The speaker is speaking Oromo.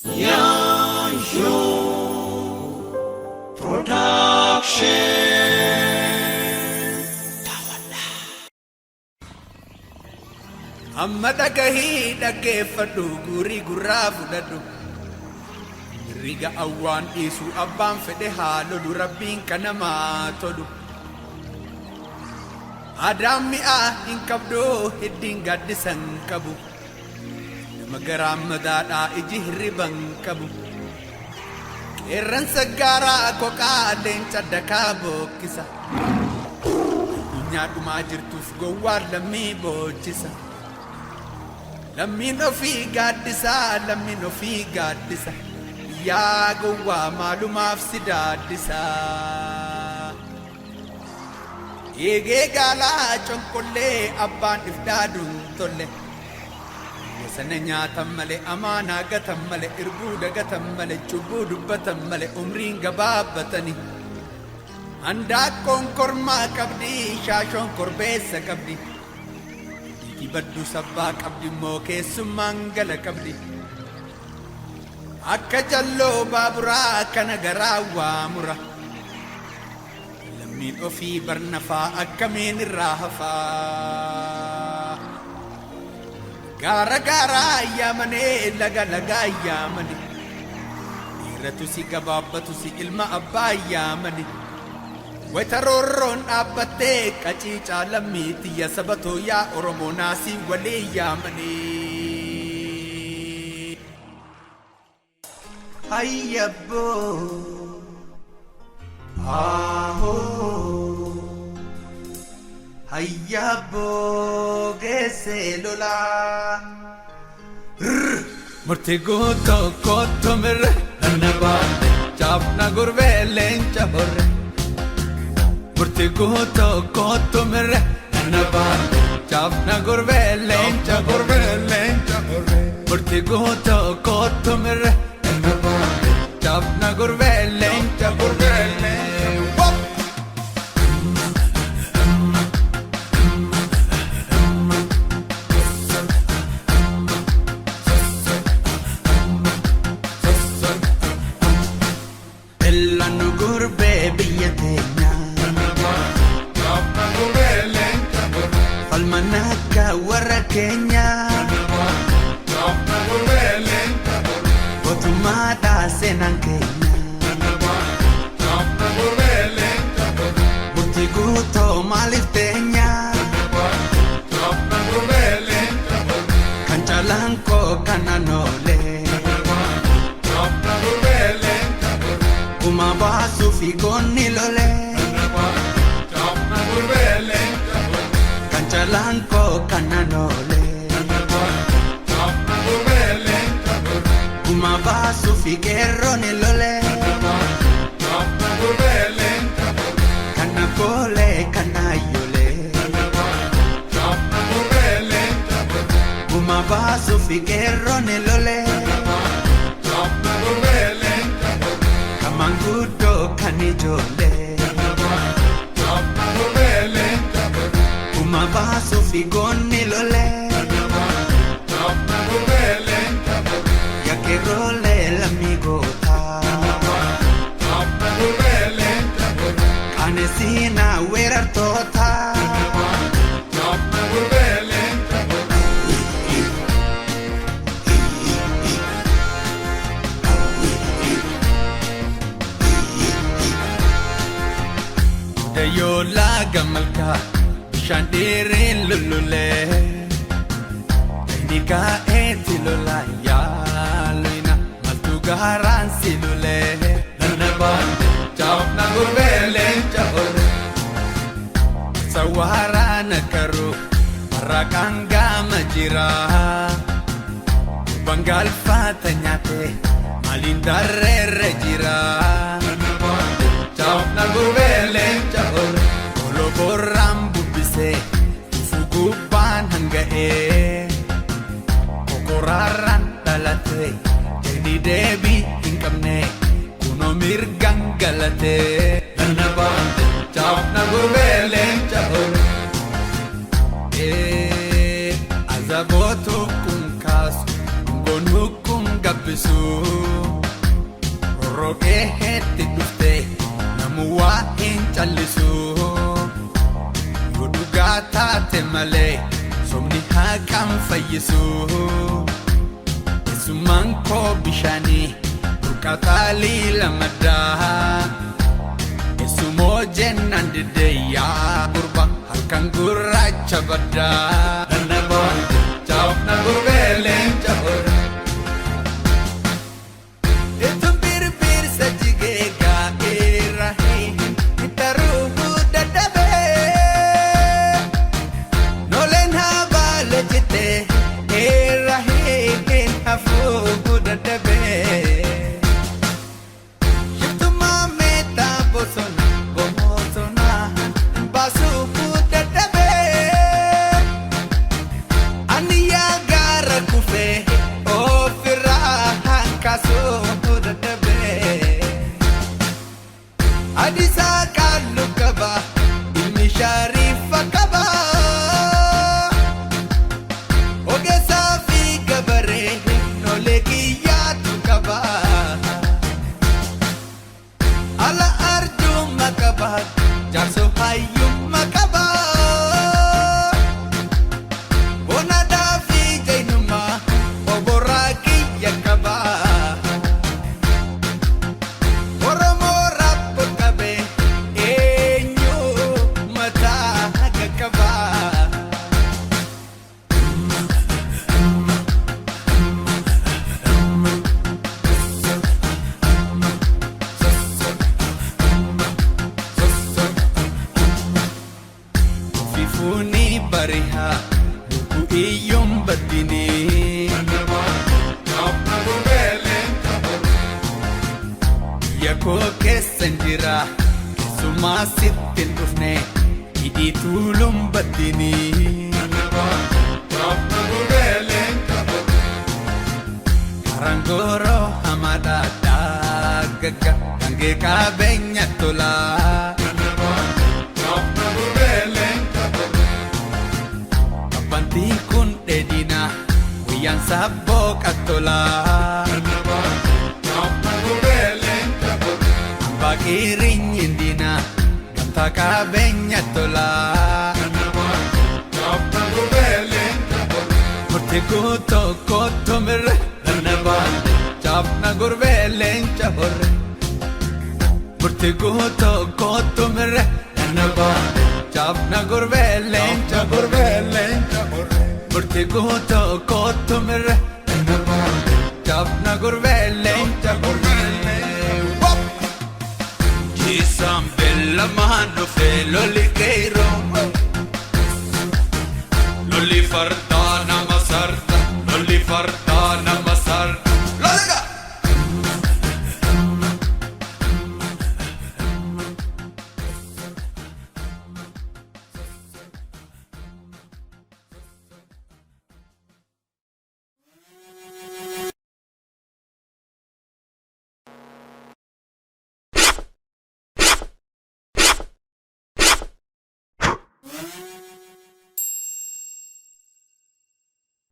Yansho Production. Amma dhagahii dhaggeeffadhu gurii gurraa fudhadhu. Riga awwaan dhiisu abbaan fedhe haa lolu rabbiin kan namaa tolu. Adaan mi'aa hin qabdu hiddiin gaaddisan qabu. Nama garaan madaadhaa iji hirriban qabu. Qeerransa gaaraa koqaa leenca dakaa bookkisa. Addunyaa dhumaa jirtuuf gowwaan lammii boochisa. Lammiin ofii gaaddisa, lammiin ofii gaaddisa. Yaa gowwaa maalumaaf si daaddisa. Eegee gaalaa conkollee abbaan ifdaaduun tolle. Sana nyaatan malee amaanaa gatan malee irbuu dagatan malee cubbuu dubbatan malee umriin gabaabbatani. Handaaqoon kormaa qabdi shaashoon korbeessa qabdi. Dibaddu sabbaa qabdi immoo keessummaan gala qabdi. Akka jalloo baaburaa kana garaa waamura. Lammiin ofii barnafaa akkamiin irraa hafaa. Gaara gaaraa yaamanii laga lagaa yaamanii. Dhiiratu si gabaabbatu si ilma abbaa yaamanii. Wayita roorroon dhaabbattee qaciicaa lammii xiyya sabatoo yaa Oromoo naasii walii yaamanii. Hayyabboo ahoo hayyabboo geessee lolaa. Murtii guutuu kootu mirre nanna baate chaapna gurbee leenca horre. Murtii guutuu kootu mirre nanna baate chaapna gurbee leenca horre. Murtii guutuu kootu mirre nanna baate chaapna gurbee leenca horre. Falmanaka warra Kenya Otumada senan Kenya Murtii guutuu maaliif teenya Kan caalaan koo kana noole Kuma baasuu fi goonni lole Kan caalaan koo kana noole Kuma baasuu fi qeerroon lole Kana boole kana yole Kuma baasuu fi qeerroon lole Kamanguddoo kan ijoollee Kuma baasuu fi goonni lole Yakeeroolee lammii gootaa Qaanessiinaa weerartootaa Dayoolaa gamalkaa bishaan dheereen lululee Nikaa eeti lolaa yaalina maltuu gaaraan si lulee Nanna baate chaapna gurbee leenca horre Sawaaraan akaruu marraqaan gaama jiraa Bangaalfaata nyaatee maaliin darreerra jiraa Chaapna gurbee leenca horre Oloborraan bubbisee tufu gubbaan hanga'ee Kokoraarraan dhalatee Jeni deebii hin qabne kunoo mirgaan galatee Nanna baate chaapna gurbee leenca horre Azabootu kun kaasu ngoon hukkun gab gabbisu Rorrogee heetti dhufte namu waa hin callisu Yoo dhugaa taate malee somni haqaan fayyisu Keessummaan koo bishaanii burqaxaalii lamaddaa Keessumoo jennaan diddeeyyaa gurba halkan gurraacha baddaa Nannabaa jaafna gurbee leenca horre Itun birbirsa jigee gaa'eerra Itaruu dadhabee Noleen habaale jettee Eera hin hafuu dadhabee Shiftumaa meetaa bosona Bomoosona baasuu dadhabee Ani yaa gaara kufee ofirraa hankaasuu dadhabee Adiisaa qaallu qaba ilmi shariifa qaba Ogeessaa fi gabaree nolee kiyyaatu qaba Ala arjumma qaba jaarsoo hayyumma qaba Bonadaa fi jaynummaa oborraa kiyya qaba Oromoo rabboo qabee eenyu mataa qaqqaba Fifuni bariha luku iyom badini Yako kesan jira Kesuma sittin dufne Hidhi tulum badini Harangoro hamada dagaga Kange kabenya tola Banti kun dedina Wiyan sabbo katola Bakiring indina Ganta kabenya tola Murti kuto koto mirre Nannaba Chapna gurbe lencha horre Murti kuto koto mirre Nannaba Chapna gurbe lencha horre Murti kuto koto mirre Nannaba Chapna gurbe lencha horre Jisam bella mano fe loli keiro Loli farta namasarta Loli farta